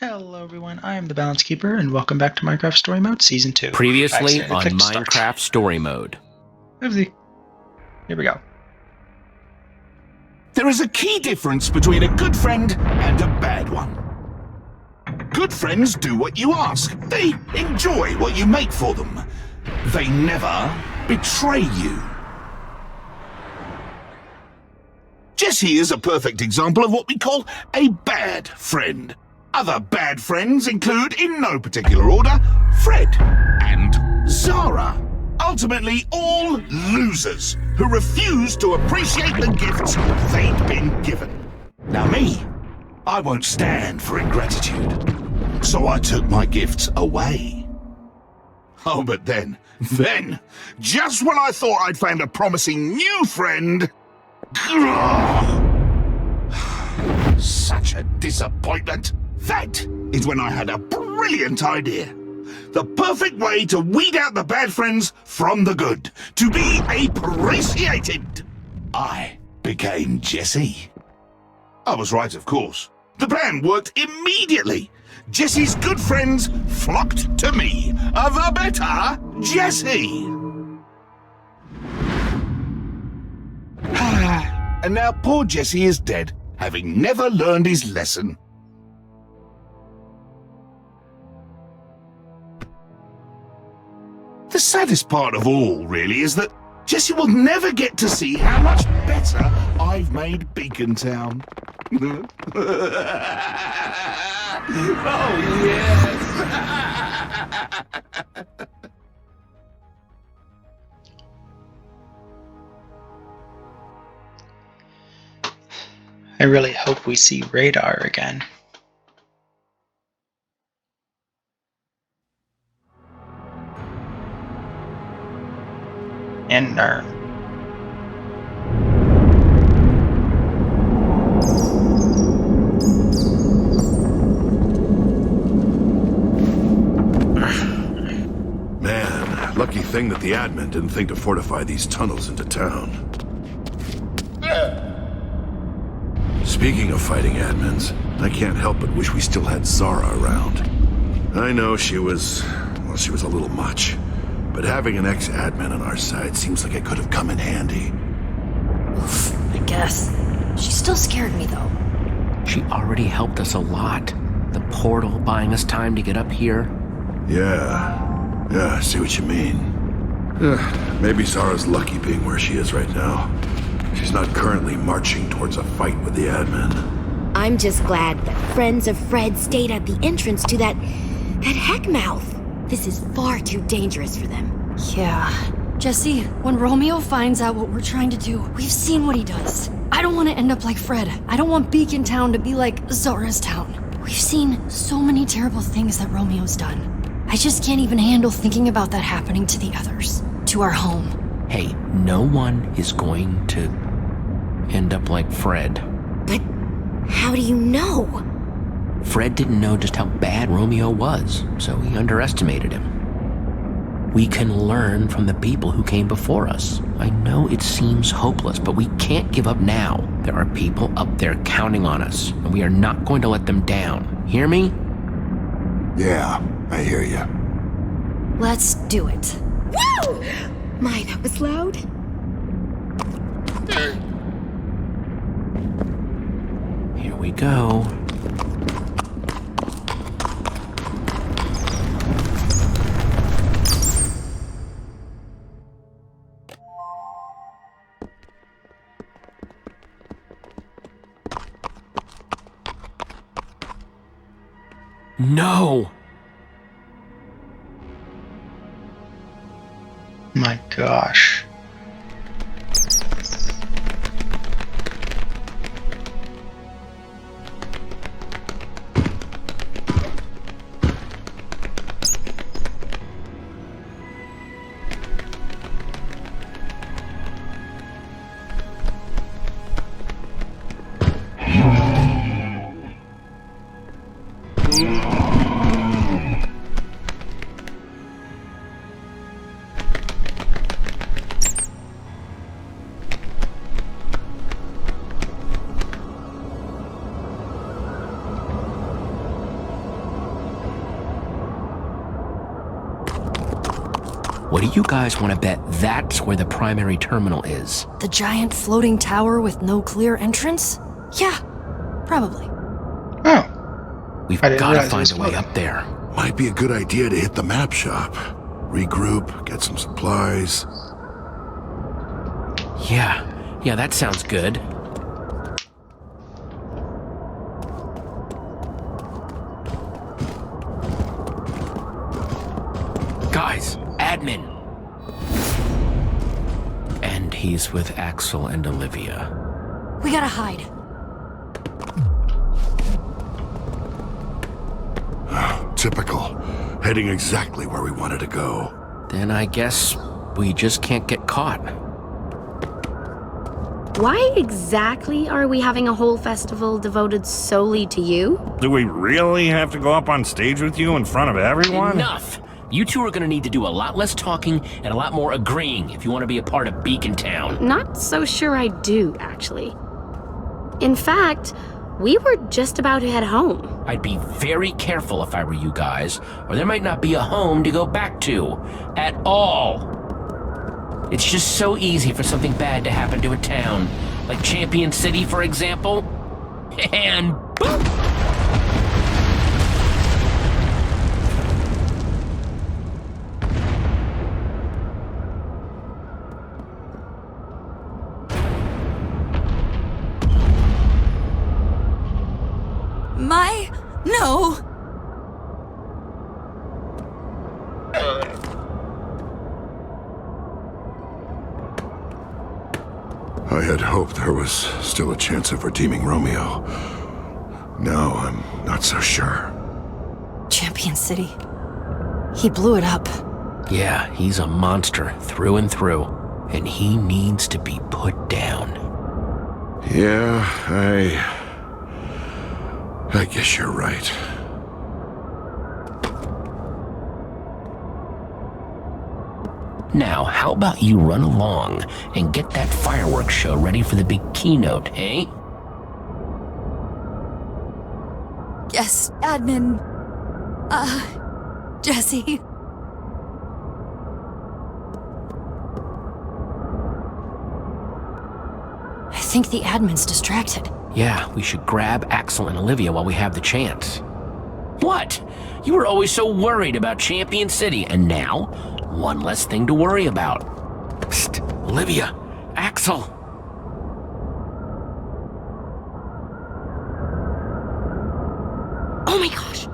Hello everyone, I am the Balance Keeper, and welcome back to Minecraft Story Mode Season 2. Previously on Minecraft Story Mode. Oopsie. Here we go. There is a key difference between a good friend and a bad one. Good friends do what you ask. They enjoy what you make for them. They never betray you. Jessie is a perfect example of what we call a bad friend. Other bad friends include, in no particular order, Fred and Zara. Ultimately, all losers who refuse to appreciate the gifts they'd been given. Now me, I won't stand for ingratitude, so I took my gifts away. Oh, but then, just when I thought I'd found a promising new friend, such a disappointment. That is when I had a brilliant idea. The perfect way to weed out the bad friends from the good. To be appreciated. I became Jessie. I was right, of course. The plan worked immediately. Jessie's good friends flocked to me. The better Jessie. And now poor Jessie is dead, having never learned his lesson. The saddest part of all, really, is that Jessie will never get to see how much better I've made Beacon Town. Oh, yes! I really hope we see Radar again. And Nern. Man, lucky thing that the admin didn't think to fortify these tunnels into town. Speaking of fighting admins, I can't help but wish we still had Zara around. I know she was a little much. But having an ex-admin on our side seems like it could have come in handy. Oof, I guess. She still scared me, though. She already helped us a lot. The portal buying us time to get up here. Yeah, I see what you mean. Maybe Zara's lucky being where she is right now. She's not currently marching towards a fight with the admin. I'm just glad that friends of Fred stayed at the entrance to that heck mouth. This is far too dangerous for them. Yeah. Jessie, when Romeo finds out what we're trying to do, we've seen what he does. I don't want to end up like Fred. I don't want Beacon Town to be like Zara's town. We've seen so many terrible things that Romeo's done. I just can't even handle thinking about that happening to the others. To our home. Hey, no one is going to end up like Fred. But how do you know? Fred didn't know just how bad Romeo was, so he underestimated him. We can learn from the people who came before us. I know it seems hopeless, but we can't give up now. There are people up there counting on us, and we are not going to let them down. Hear me? Yeah, I hear you. Let's do it. Woo! My, that was loud. Here we go. No! My gosh. What do you guys want to bet that's where the primary terminal is? The giant floating tower with no clear entrance? Yeah, probably. Oh, We've I didn't got to realize it find was a way floating. up there. Might be a good idea to hit the map shop. Regroup, get some supplies. Yeah, that sounds good. Guys, admin. And he's with Axel and Olivia. We gotta hide. Typical. Heading exactly where we wanted to go. Then I guess we just can't get caught. Why exactly are we having a whole festival devoted solely to you? Do we really have to go up on stage with you in front of everyone? Enough! You two are gonna need to do a lot less talking and a lot more agreeing if you want to be a part of Beacon Town. Not so sure I do, actually. In fact, we were just about to head home. I'd be very careful if I were you guys, or there might not be a home to go back to. At all. It's just so easy for something bad to happen to a town. Like Champion City, for example. And boom! No! I had hoped there was still a chance of redeeming Romeo. Now I'm not so sure. Champion City. He blew it up. Yeah, he's a monster through and through, and he needs to be put down. Yeah, I guess you're right. Now, how about you run along and get that fireworks show ready for the big keynote, eh? Yes, admin. Jesse. I think the admin's distracted. Yeah, we should grab Axel and Olivia while we have the chance. What? You were always so worried about Champion City, and now, one less thing to worry about. Psst, Olivia, Axel. Oh my gosh!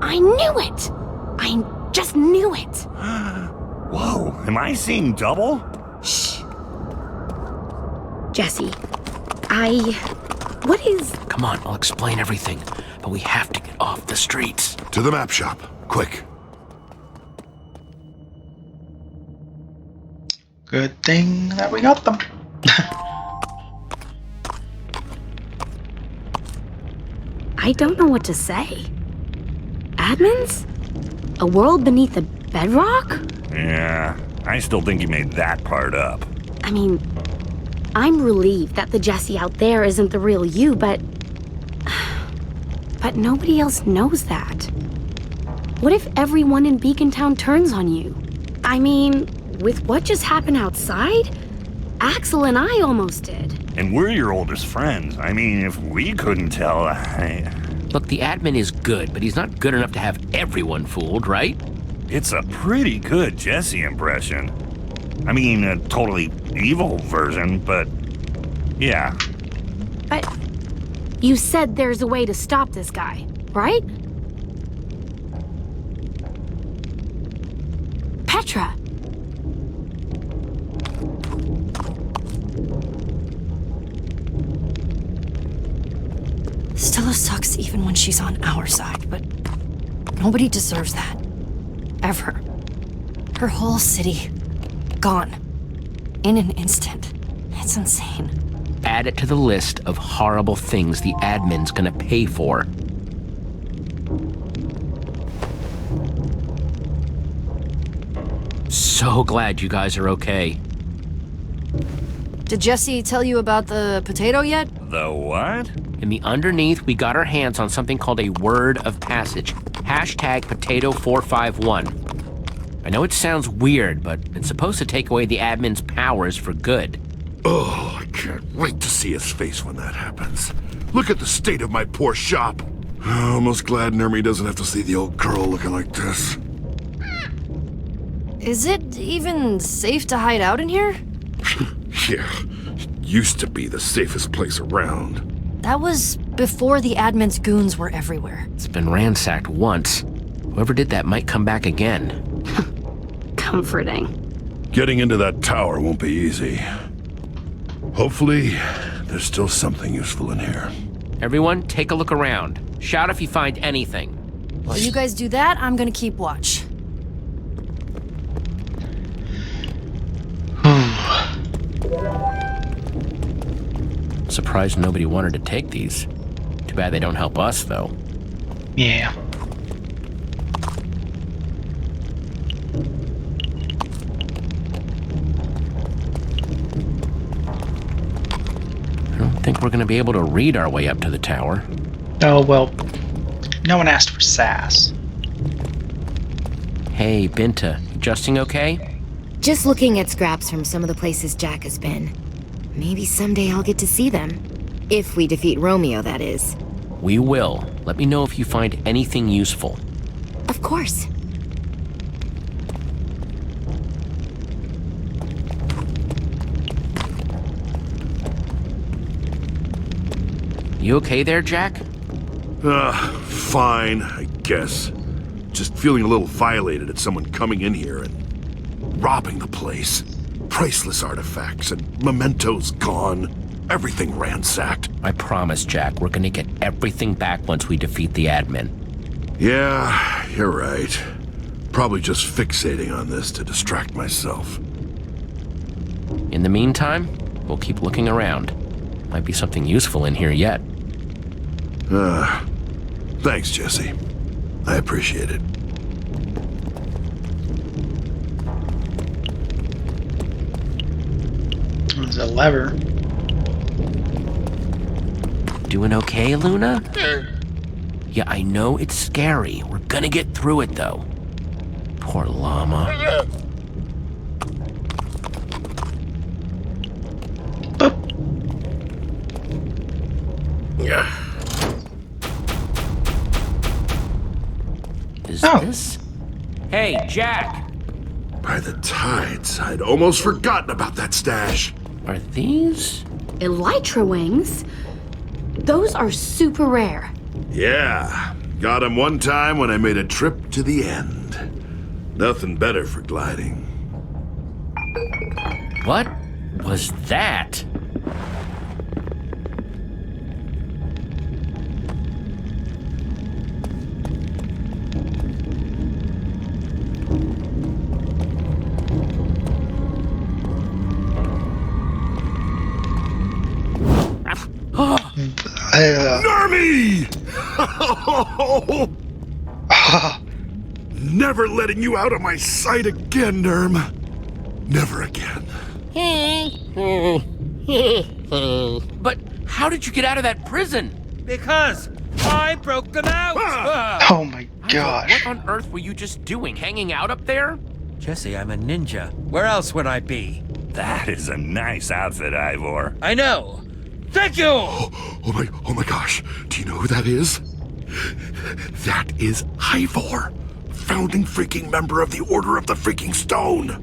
I knew it! I just knew it! Whoa, am I seeing double? Shh. Jesse, what is... Come on, I'll explain everything, but we have to get off the streets. To the map shop, quick. Good thing that we got them. I don't know what to say. Admins? A world beneath the bedrock? Yeah, I still think you made that part up. I mean, I'm relieved that the Jesse out there isn't the real you, but nobody else knows that. What if everyone in Beacon Town turns on you? I mean, with what just happened outside, Axel and I almost did. And we're your oldest friends. I mean, if we couldn't tell, Look, the admin is good, but he's not good enough to have everyone fooled, right? It's a pretty good Jesse impression. I mean, a totally evil version, but yeah. But you said there's a way to stop this guy, right? Petra. Stella sucks even when she's on our side, but nobody deserves that. Ever. Her whole city. Gone. In an instant. It's insane. Add it to the list of horrible things the admin's gonna pay for. So glad you guys are okay. Did Jesse tell you about the potato yet? The what? In the underneath, we got our hands on something called a word of passage. #potato451. I know it sounds weird, but it's supposed to take away the admin's powers for good. Oh, I can't wait to see his face when that happens. Look at the state of my poor shop. Almost glad Nermy doesn't have to see the old girl looking like this. Is it even safe to hide out in here? Yeah, it used to be the safest place around. That was before the admin's goons were everywhere. It's been ransacked once. Whoever did that might come back again. Comforting. Getting into that tower won't be easy. Hopefully, there's still something useful in here. Everyone, take a look around. Shout if you find anything. While you guys do that, I'm gonna keep watch. Surprised nobody wanted to take these. Too bad they don't help us, though. Yeah. I don't think we're going to be able to read our way up to the tower. Oh, well, no one asked for sass. Hey, Binta, adjusting okay? Just looking at scraps from some of the places Jack has been. Maybe someday I'll get to see them. If we defeat Romeo, that is. We will. Let me know if you find anything useful. Of course. You okay there, Jack? Fine, I guess. Just feeling a little violated at someone coming in here and robbing the place. Priceless artifacts and mementos gone. Everything ransacked. I promise, Jack, we're gonna get everything back once we defeat the admin. Yeah, you're right. Probably just fixating on this to distract myself. In the meantime, we'll keep looking around. Might be something useful in here yet. Thanks, Jesse. I appreciate it. There's a lever. Doing okay, Luna? Yeah, I know it's scary. We're gonna get through it, though. Poor llama. Boop. Is Oh. this? Hey, Jack! By the tides, I'd almost forgotten about that stash. Are these? Elytra wings? Those are super rare. Yeah, got him one time when I made a trip to the end. Nothing better for gliding. What was that? Nermy! Never letting you out of my sight again, Nerm. Never again. But how did you get out of that prison? Because I broke them out! Oh my gosh. What on earth were you just doing, hanging out up there? Jesse, I'm a ninja. Where else would I be? That is a nice outfit, Ivor. I know. Thank you! Oh my gosh. Do you know who that is? That is Ivor, founding freaking member of the Order of the Freaking Stone.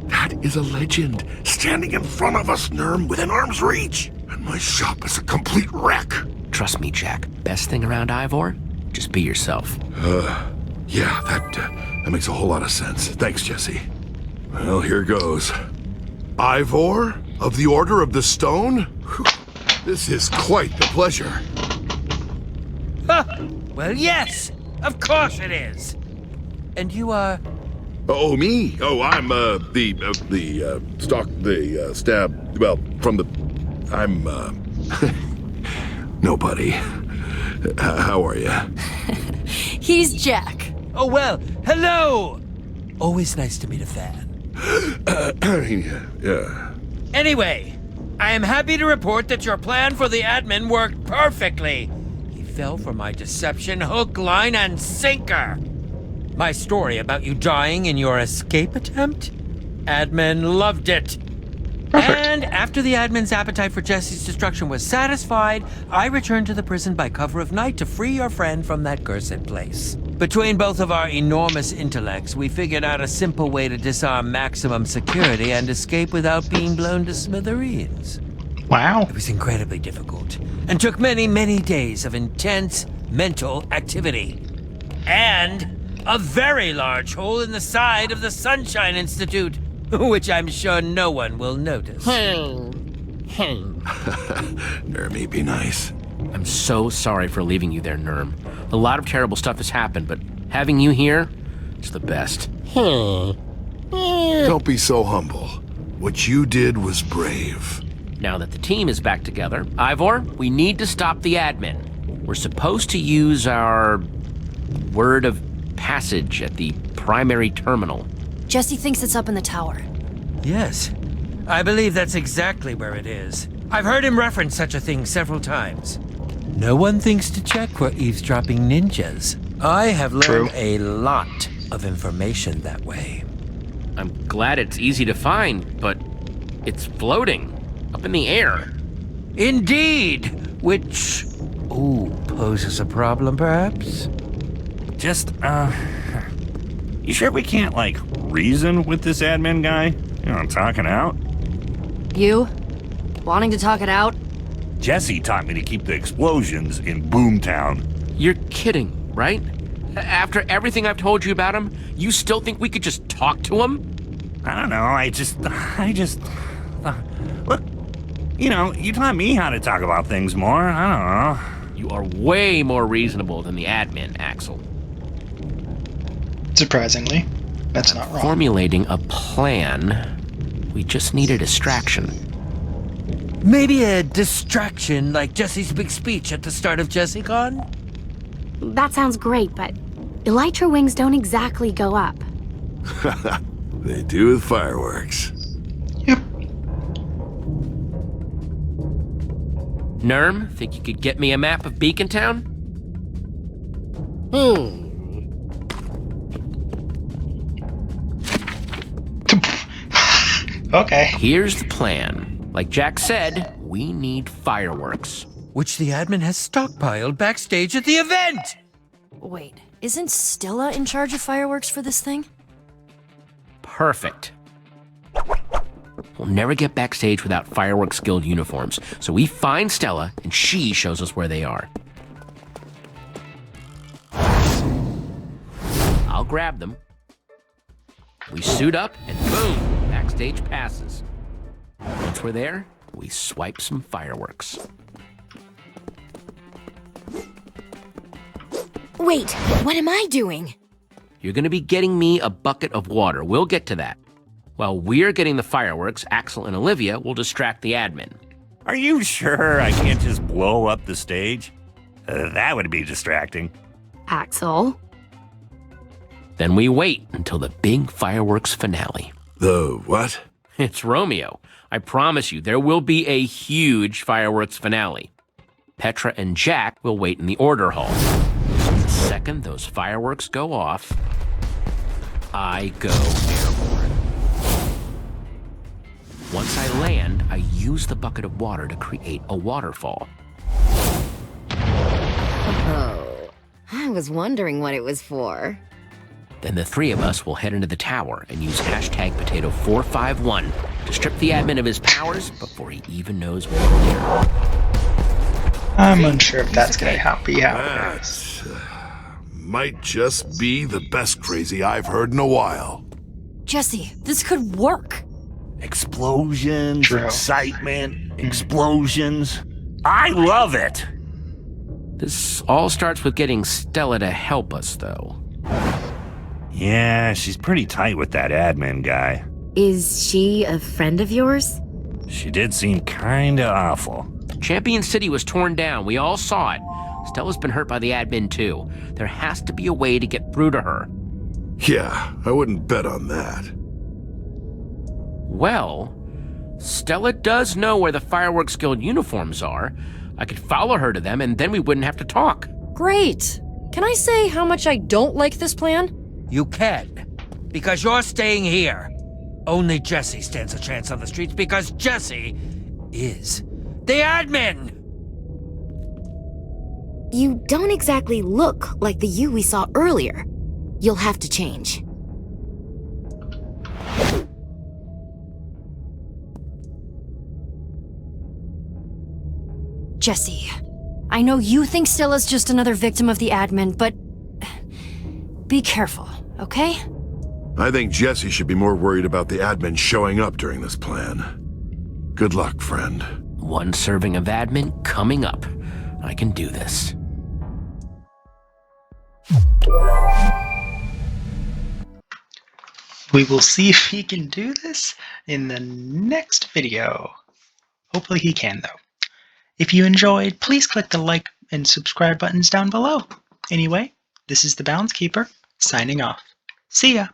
That is a legend, standing in front of us, Nerm, within arm's reach. And my shop is a complete wreck. Trust me, Jack. Best thing around Ivor? Just be yourself. Yeah, that makes a whole lot of sense. Thanks, Jesse. Well, here goes. Ivor of the Order of the Stone? Whew. This is quite the pleasure. Well, yes! Of course it is! And you are... Oh, me? Oh, I'm, stab, well, from the, I'm, nobody. How are you? He's Jack. Oh, well, hello! Always nice to meet a fan. Yeah. Anyway, I am happy to report that your plan for the admin worked perfectly. He fell for my deception hook, line, and sinker. My story about you dying in your escape attempt? Admin loved it. Perfect. And after the admin's appetite for Jesse's destruction was satisfied, I returned to the prison by cover of night to free your friend from that cursed place. Between both of our enormous intellects, we figured out a simple way to disarm maximum security and escape without being blown to smithereens. Wow. It was incredibly difficult and took many, many days of intense mental activity. And a very large hole in the side of the Sunshine Institute, which I'm sure no one will notice. Nermy, be nice. I'm so sorry for leaving you there, Nerm. A lot of terrible stuff has happened, but having you here is the best. Don't be so humble. What you did was brave. Now that the team is back together, Ivor, we need to stop the admin. We're supposed to use our word of passage at the primary terminal. Jesse thinks it's up in the tower. Yes, I believe that's exactly where it is. I've heard him reference such a thing several times. No one thinks to check for eavesdropping ninjas. I have learned a lot of information that way. I'm glad it's easy to find, but it's floating up in the air. Indeed, which, poses a problem, perhaps? Just, you sure we can't, like, reason with this admin guy? You know, talking out? You? Wanting to talk it out? Jesse taught me to keep the explosions in Boomtown. You're kidding, right? After everything I've told you about him, you still think we could just talk to him? I don't know, I just, look, you know, you taught me how to talk about things more, I don't know. You are way more reasonable than the admin, Axel. Surprisingly, that's not wrong. Formulating a plan. We just need a distraction. Maybe a distraction like Jesse's big speech at the start of JesseCon? That sounds great, but elytra wings don't exactly go up. They do with fireworks. Yep. Nerm, think you could get me a map of Beacon Town? Okay. Here's the plan. Like Jack said, we need fireworks. Which the admin has stockpiled backstage at the event! Wait, isn't Stella in charge of fireworks for this thing? Perfect. We'll never get backstage without Fireworks Guild uniforms, so we find Stella and she shows us where they are. I'll grab them. We suit up and boom, backstage passes. Once we're there, we swipe some fireworks. Wait, what am I doing? You're gonna be getting me a bucket of water. We'll get to that. While we're getting the fireworks, Axel and Olivia will distract the admin. Are you sure I can't just blow up the stage? That would be distracting. Axel? Then we wait until the big fireworks finale. The what? It's Romeo. I promise you, there will be a huge fireworks finale. Petra and Jack will wait in the order hall. The second those fireworks go off, I go airborne. Once I land, I use the bucket of water to create a waterfall. Oh, I was wondering what it was for. Then the three of us will head into the tower and use #Potato451 to strip the admin of his powers before he even knows we're here. I'm unsure if that's going to be how it That is. might just be the best crazy I've heard in a while. Jesse, this could work. Explosions, True. excitement, explosions. I love it! This all starts with getting Stella to help us, though. Yeah, she's pretty tight with that admin guy. Is she a friend of yours? She did seem kinda awful. Champion City was torn down. We all saw it. Stella's been hurt by the admin, too. There has to be a way to get through to her. Yeah, I wouldn't bet on that. Well, Stella does know where the Fireworks Guild uniforms are. I could follow her to them, and then we wouldn't have to talk. Great. Can I say how much I don't like this plan? You can. Because you're staying here. Only Jesse stands a chance on the streets because Jesse is the admin! You don't exactly look like the you we saw earlier. You'll have to change. Jesse, I know you think Stella's just another victim of the admin, but be careful, okay? I think Jesse should be more worried about the admin showing up during this plan. Good luck, friend. One serving of admin coming up. I can do this. We will see if he can do this in the next video. Hopefully he can, though. If you enjoyed, please click the like and subscribe buttons down below. Anyway, this is the Boundskeeper, signing off. See ya!